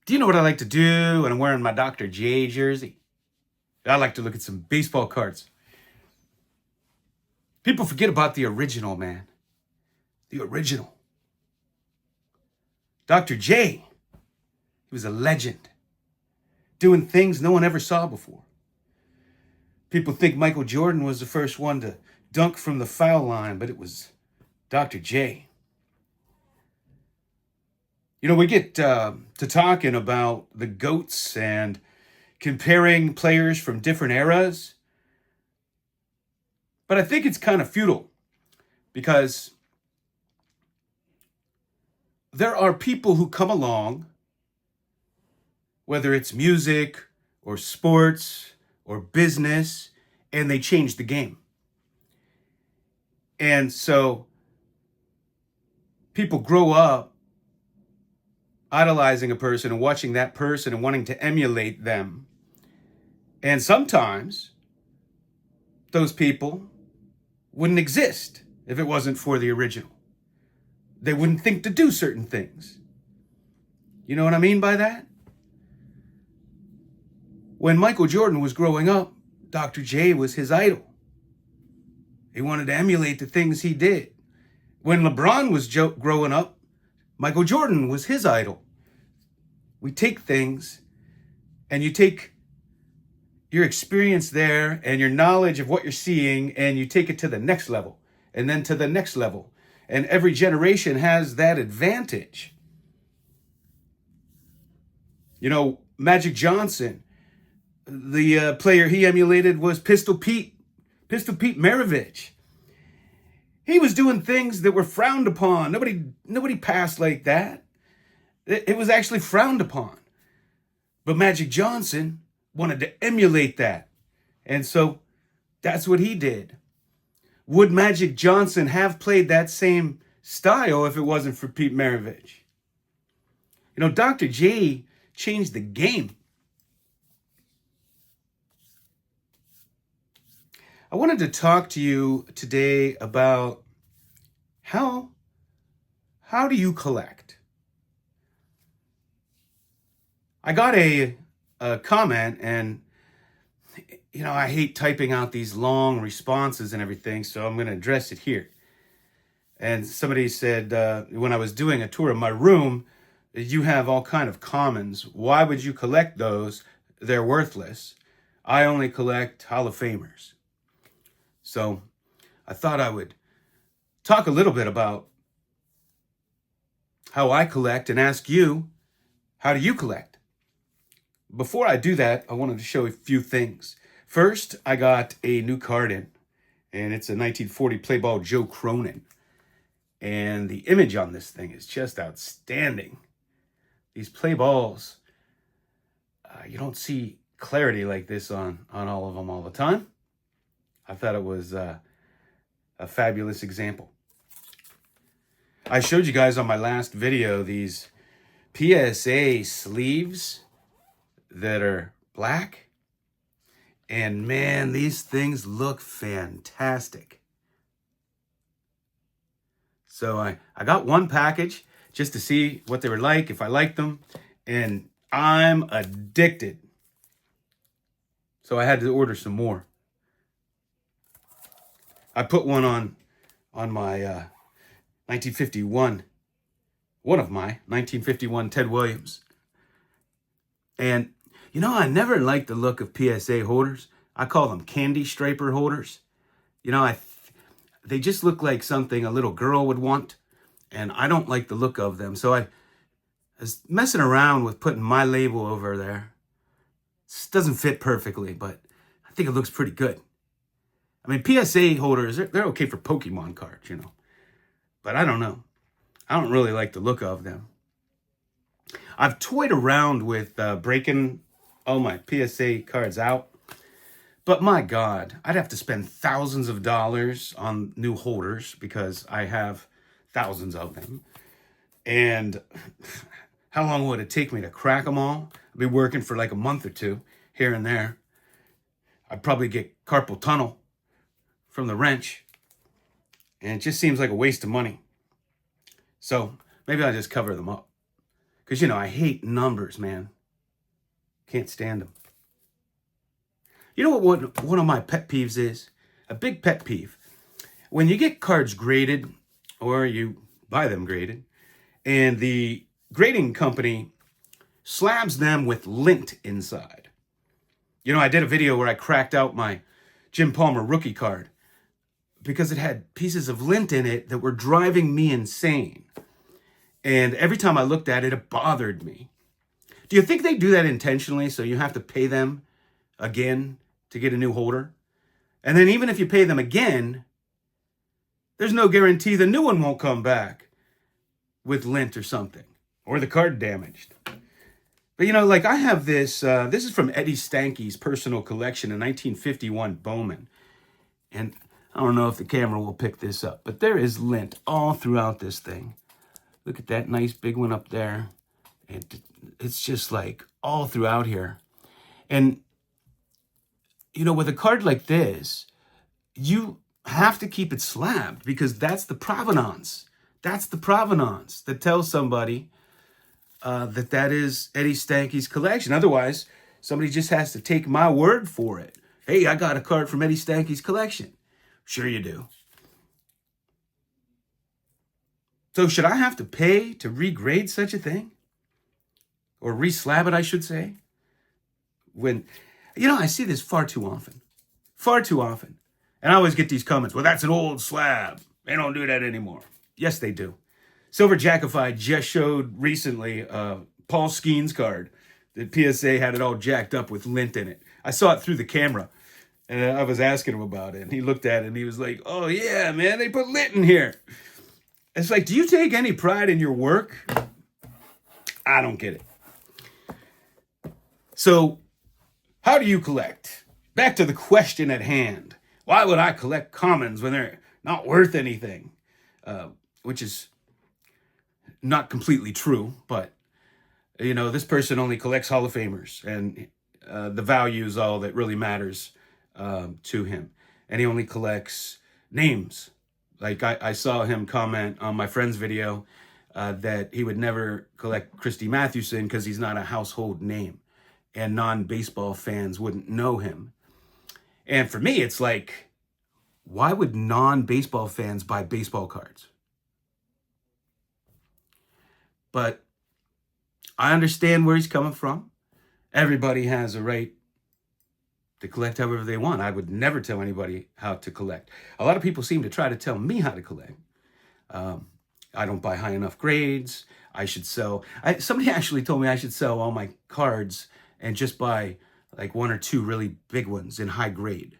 Do you know what I like to do when I'm wearing my Dr. J jersey? I like to look at some baseball cards. People forget about the original, man. The original. Dr. J, he was a legend, doing things no one ever saw before. People think Michael Jordan was the first one to dunk from the foul line, but it was Dr. J. You know, we get to talking about the GOATs and comparing players from different eras, but I think it's kind of futile because there are people who come along, whether it's music or sports or business, and they change the game. And so people grow up idolizing a person and watching that person and wanting to emulate them. And sometimes those people wouldn't exist if it wasn't for the original. They wouldn't think to do certain things. You know what I mean by that? When Michael Jordan was growing up, Dr. J was his idol. He wanted to emulate the things he did. When LeBron was growing up, Michael Jordan was his idol. We take things and you take your experience there and your knowledge of what you're seeing and you take it to the next level and then to the next level. And every generation has that advantage. You know, Magic Johnson, the player he emulated was Pistol Pete Maravich. He was doing things that were frowned upon. Nobody passed like that. It was actually frowned upon. But Magic Johnson wanted to emulate that. And so that's what he did. Would Magic Johnson have played that same style if it wasn't for Pete Maravich? You know, Dr. J changed the game. I wanted to talk to you today about how do you collect? I got a comment, and you know, I hate typing out these long responses and everything, so I'm going to address it here. And somebody said, when I was doing a tour of my room, you have all kind of commons. Why would you collect those? They're worthless. I only collect Hall of Famers. So I thought I would talk a little bit about how I collect and ask you, how do you collect? Before I do that, I wanted to show a few things. First, I got a new card in, and it's a 1940 play ball Joe Cronin. And the image on this thing is just outstanding. These play balls, you don't see clarity like this on all of them all the time. I thought it was a fabulous example. I showed you guys on my last video these PSA sleeves that are black. And man, these things look fantastic. So I got one package just to see what they were like, if I liked them. And I'm addicted. So I had to order some more. I put one on my 1951, one of my 1951 Ted Williams. And, you know, I never liked the look of PSA holders. I call them candy striper holders. You know, they just look like something a little girl would want, and I don't like the look of them. So I was messing around with putting my label over there. It doesn't fit perfectly, but I think it looks pretty good. I mean, PSA holders, they're okay for Pokemon cards, you know. But I don't know. I don't really like the look of them. I've toyed around with breaking all my PSA cards out. But my God, I'd have to spend thousands of dollars on new holders because I have thousands of them. And how long would it take me to crack them all? I'd be working for like a month or two here and there. I'd probably get carpal tunnel from the wrench. And it just seems like a waste of money. So maybe I'll just cover them up. Because, I hate numbers, man. Can't stand them. You know what one of my pet peeves is? A big pet peeve. When you get cards graded, or you buy them graded, and the grading company slabs them with lint inside. I did a video where I cracked out my Jim Palmer rookie card because it had pieces of lint in it that were driving me insane. And every time I looked at it, it bothered me. Do you think they do that intentionally so you have to pay them again to get a new holder? And then even if you pay them again, there's no guarantee the new one won't come back with lint or something, or the card damaged. But I have this, this is from Eddie Stanky's personal collection, a 1951 Bowman. And I don't know if the camera will pick this up, but there is lint all throughout this thing. Look at that nice big one up there. It's just like all throughout here. And, with a card like this, you have to keep it slabbed because that's the provenance. That's the provenance that tells somebody that is Eddie Stanky's collection. Otherwise, somebody just has to take my word for it. Hey, I got a card from Eddie Stanky's collection. Sure you do. So should I have to pay to regrade such a thing? Or reslab it, I should say? When, I see this far too often. Far too often. And I always get these comments, well, that's an old slab. They don't do that anymore. Yes, they do. Silver Jackify just showed recently Paul Skeen's card. The PSA had it all jacked up with lint in it. I saw it through the camera, and I was asking him about it. And he looked at it, and he was like, oh, yeah, man, they put lint in here. It's like, do you take any pride in your work? I don't get it. So, how do you collect? Back to the question at hand. Why would I collect commons when they're not worth anything? Which is not completely true, but, this person only collects Hall of Famers, and the value is all that really matters to him. And he only collects names. Like I saw him comment on my friend's video that he would never collect Christy Mathewson because he's not a household name and non-baseball fans wouldn't know him. And for me, it's like, why would non-baseball fans buy baseball cards? But I understand where he's coming from. Everybody has a right to collect however they want. I would never tell anybody how to collect. A lot of people seem to try to tell me how to collect. I don't buy high enough grades. I should sell. Somebody actually told me I should sell all my cards and just buy like one or two really big ones in high grade.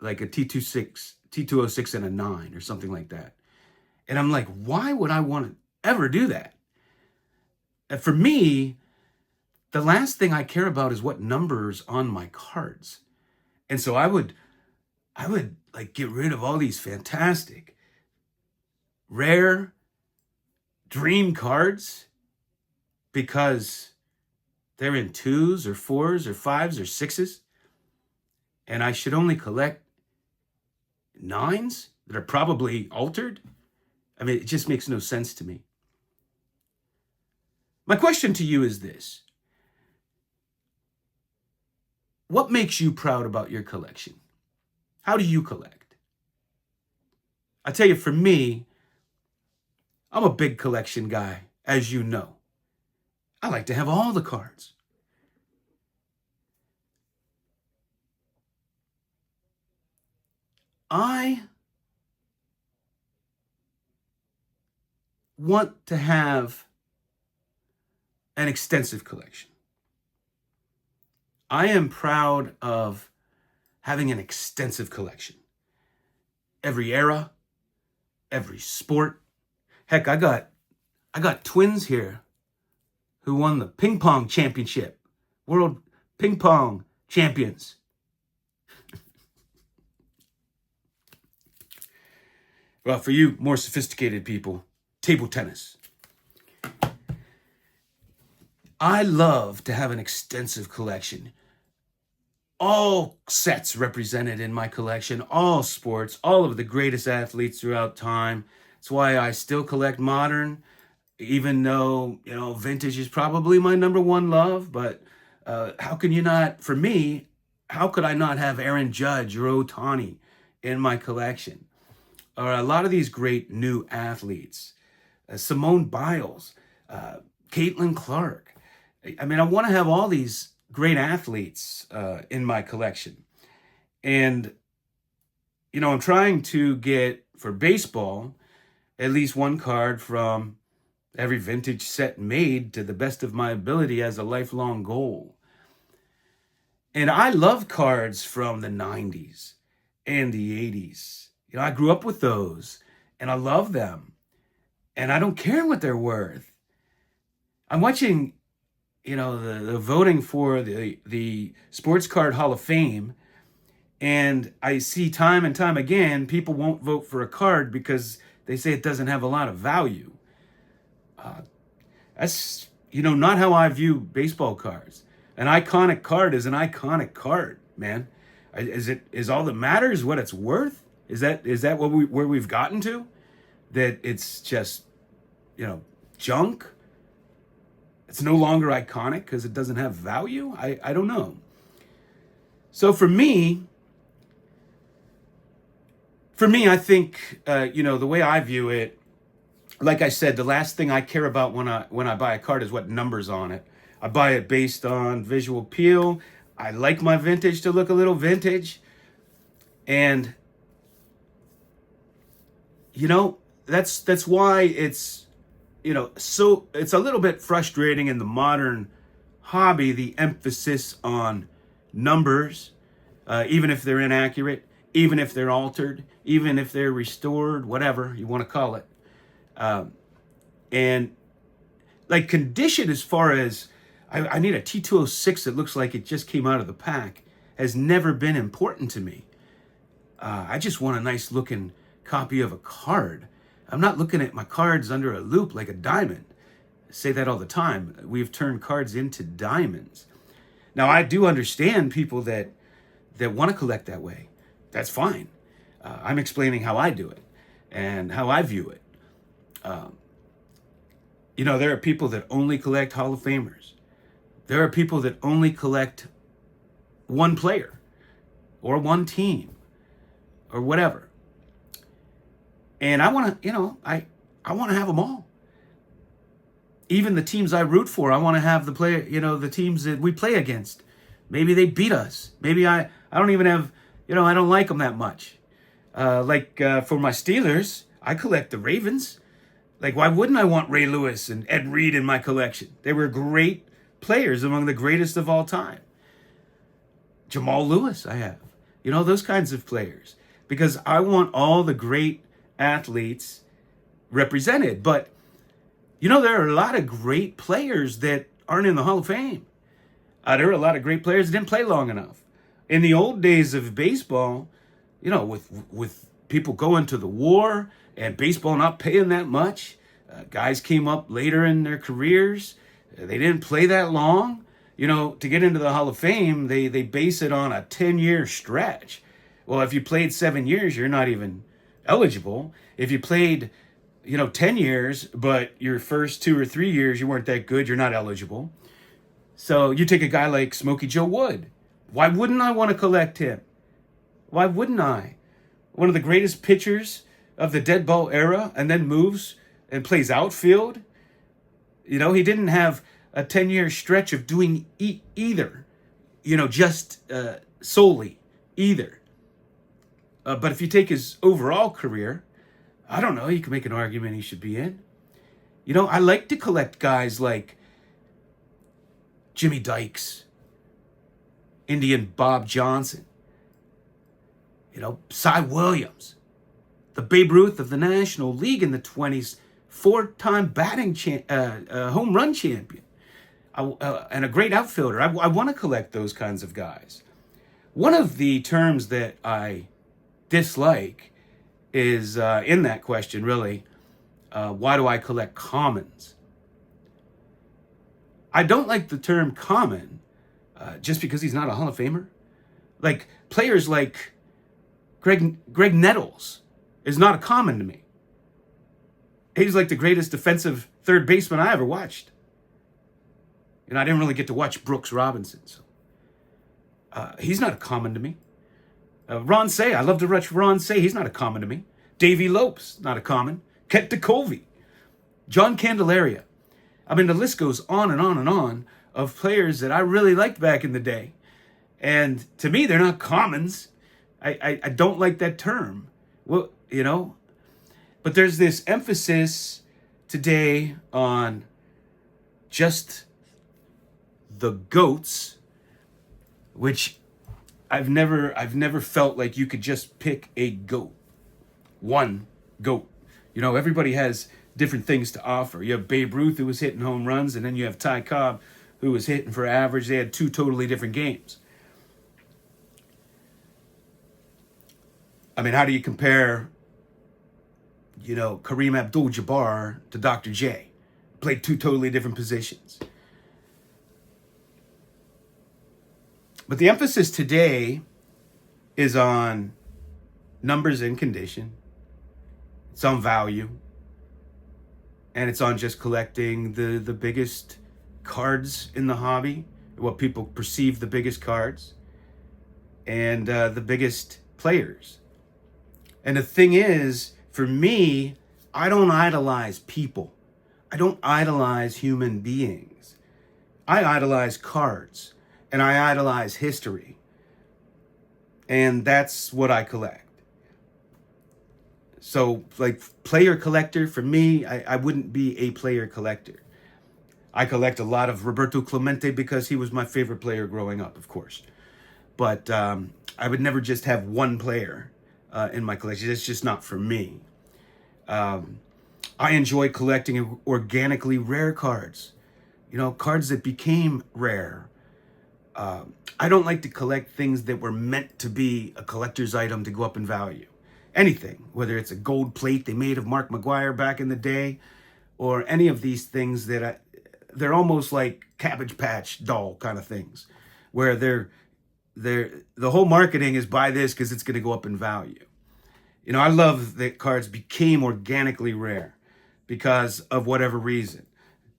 Like a T206 and a 9 or something like that. And I'm like, why would I want to ever do that? And for me, the last thing I care about is what numbers on my cards. And so I would like get rid of all these fantastic, rare, dream cards because they're in 2s or 4s or 5s or 6s. And I should only collect 9s that are probably altered. I mean, it just makes no sense to me. My question to you is this. What makes you proud about your collection? How do you collect? I tell you, for me, I'm a big collection guy, as you know. I like to have all the cards. I want to have an extensive collection. I am proud of having an extensive collection. Every era, every sport. Heck, I got twins here who won the ping pong championship. World ping pong champions. Well, for you more sophisticated people, table tennis. I love to have an extensive collection. All sets represented in my collection, all sports, all of the greatest athletes throughout time. That's why I still collect modern. even though, vintage is probably my number one love, but how can you not, for me, how could I not have Aaron Judge or Ohtani in my collection? Or a lot of these great new athletes, Simone Biles, Caitlin Clark. I mean, I want to have all these great athletes in my collection. And, I'm trying to get, for baseball, at least one card from every vintage set made to the best of my ability as a lifelong goal. And I love cards from the 90s and the 80s. I grew up with those and I love them. And I don't care what they're worth. I'm watching, the voting for the Sports Card Hall of Fame. And I see time and time again, people won't vote for a card because they say it doesn't have a lot of value. That's, not how I view baseball cards. An iconic card is an iconic card, man. Is all that matters what it's worth? Is that where we've gotten to? That it's just, junk? It's no longer iconic because it doesn't have value? I don't know. So for me, I think, the way I view it, like I said, the last thing I care about when I buy a card is what number's on it. I buy it based on visual appeal. I like my vintage to look a little vintage. And, that's why it's, so it's a little bit frustrating in the modern hobby, the emphasis on numbers, even if they're inaccurate, even if they're altered, even if they're restored, whatever you want to call it. And like condition, as far as I need a T206 that looks like it just came out of the pack, has never been important to me. I just want a nice looking copy of a card. I'm not looking at my cards under a loop like a diamond. I say that all the time. We've turned cards into diamonds. Now, I do understand people that want to collect that way. That's fine. I'm explaining how I do it and how I view it. There are people that only collect Hall of Famers. There are people that only collect one player or one team or whatever. And I want to, I want to have them all. Even the teams I root for, I want to have the teams that we play against. Maybe they beat us. Maybe I don't even have, I don't like them that much. For my Steelers, I collect the Ravens. Like, why wouldn't I want Ray Lewis and Ed Reed in my collection? They were great players, among the greatest of all time. Jamal Lewis, I have. Those kinds of players. Because I want all the great athletes represented. But, there are a lot of great players that aren't in the Hall of Fame. There are a lot of great players that didn't play long enough. In the old days of baseball, with people going to the war and baseball not paying that much, guys came up later in their careers. They didn't play that long. To get into the Hall of Fame, they base it on a 10-year stretch. Well, if you played 7 years, you're not even eligible. If you played, 10 years, but your first 2 or 3 years, you weren't that good, you're not eligible. So you take a guy like Smokey Joe Wood. Why wouldn't I want to collect him? Why wouldn't I? One of the greatest pitchers of the dead ball era, and then moves and plays outfield. He didn't have a 10-year stretch of doing either, just solely either. But if you take his overall career, I don't know, you can make an argument he should be in. I like to collect guys like Jimmy Dykes, Indian Bob Johnson, Cy Williams, the Babe Ruth of the National League in the 20s, 4-time home run champion, and a great outfielder. I want to collect those kinds of guys. One of the terms that I dislike is, in that question, really, why do I collect commons? I don't like the term common just because he's not a Hall of Famer. Like, players like Greg Nettles is not a common to me. He's like the greatest defensive third baseman I ever watched. I didn't really get to watch Brooks Robinson, so he's not a common to me. Ron Say, I love to watch Ron Say. He's not a common to me. Davey Lopes, not a common. Ket DeColvey, John Candelaria. I mean, the list goes on and on and on of players that I really liked back in the day. And to me, they're not commons. I don't like that term. Well, but there's this emphasis today on just the GOATs, which I've never felt like you could just pick a GOAT. One GOAT. Everybody has different things to offer. You have Babe Ruth, who was hitting home runs, and then you have Ty Cobb, who was hitting for average. They had two totally different games. I mean, how do you compare, Kareem Abdul-Jabbar to Dr. J? Played two totally different positions. But the emphasis today is on numbers and condition. It's on value. And it's on just collecting the biggest cards in the hobby, what people perceive the biggest cards, and the biggest players. And the thing is, for me, I don't idolize people. I don't idolize human beings. I idolize cards, and I idolize history. And that's what I collect. So, like, player collector, for me, I wouldn't be a player collector. I collect a lot of Roberto Clemente because he was my favorite player growing up, of course. But I would never just have one player in my collection. It's just not for me. I enjoy collecting organically rare cards. Cards that became rare. I don't like to collect things that were meant to be a collector's item to go up in value. Anything, whether it's a gold plate they made of Mark McGwire back in the day, or any of these things that they're almost like Cabbage Patch doll kind of things, where the whole marketing is buy this because it's going to go up in value. I love that cards became organically rare because of whatever reason.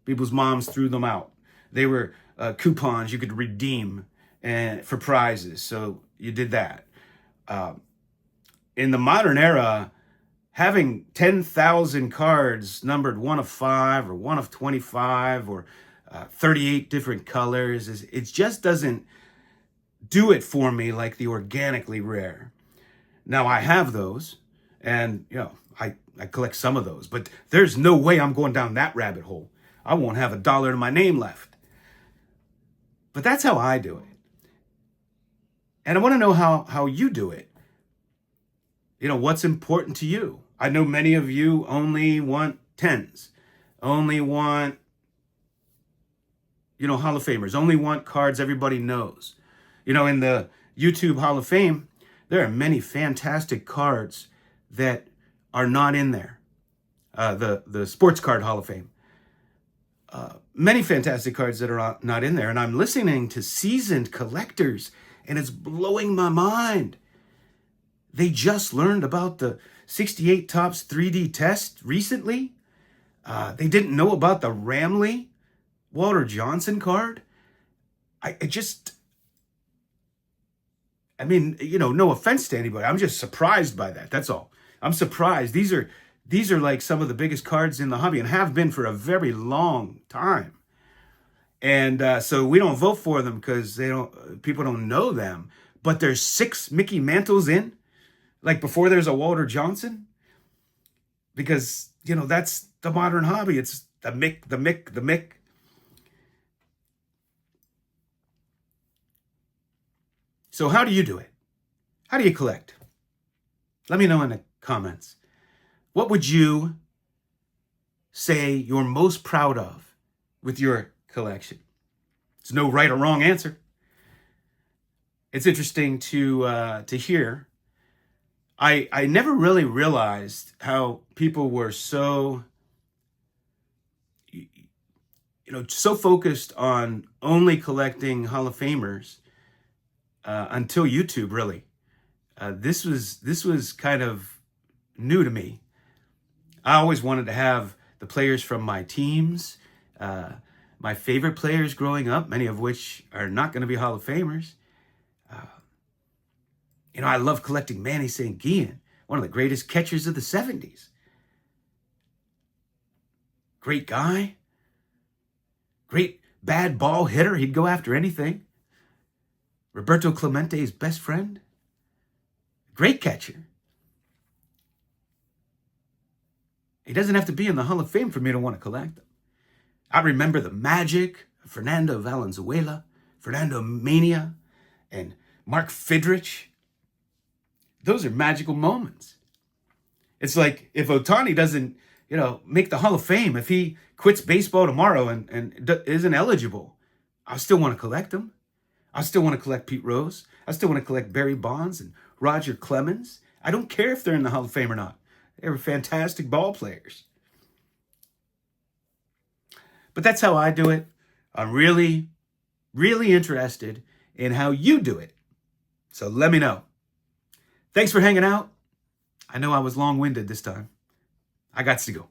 People's moms threw them out. They were coupons you could redeem for prizes, so you did that. In the modern era, having 10,000 cards numbered 1 of 5 or 1 of 25 or 38 different colors, it just doesn't do it for me like the organically rare. Now, I have those, and I collect some of those, but there's no way I'm going down that rabbit hole. I won't have $1 to my name left. But that's how I do it. And I want to know how you do it. What's important to you? I know many of you only want 10s, only want, Hall of Famers, only want cards everybody knows. In the YouTube Hall of Fame, there are many fantastic cards that are not in there. The Sports Card Hall of Fame. Many fantastic cards that are not in there. And I'm listening to seasoned collectors, and it's blowing my mind. They just learned about the 68 Topps 3D test recently. They didn't know about the Ramley Walter Johnson card. No offense to anybody. I'm just surprised by that. That's all. I'm surprised. These are like some of the biggest cards in the hobby and have been for a very long time. And so we don't vote for them because people don't know them. But there's 6 Mickey Mantles in. Like before there's a Walter Johnson, because, that's the modern hobby. It's the Mick. So how do you do it? How do you collect? Let me know in the comments. What would you say you're most proud of with your collection? There's no right or wrong answer. It's interesting to hear. I never really realized how people were so focused on only collecting Hall of Famers until YouTube, really. This was kind of new to me. I always wanted to have the players from my teams, my favorite players growing up, many of which are not going to be Hall of Famers. I love collecting Manny St. Gian, one of the greatest catchers of the 70s. Great guy. Great bad ball hitter. He'd go after anything. Roberto Clemente's best friend. Great catcher. He doesn't have to be in the Hall of Fame for me to want to collect them. I remember the magic of Fernando Valenzuela, Fernando Mania, and Mark Fidrich. Those are magical moments. It's like if Ohtani doesn't, make the Hall of Fame, if he quits baseball tomorrow and isn't eligible, I still want to collect them. I still want to collect Pete Rose. I still want to collect Barry Bonds and Roger Clemens. I don't care if they're in the Hall of Fame or not. They were fantastic ball players. But that's how I do it. I'm really, really interested in how you do it. So let me know. Thanks for hanging out. I know I was long-winded this time. I got to go.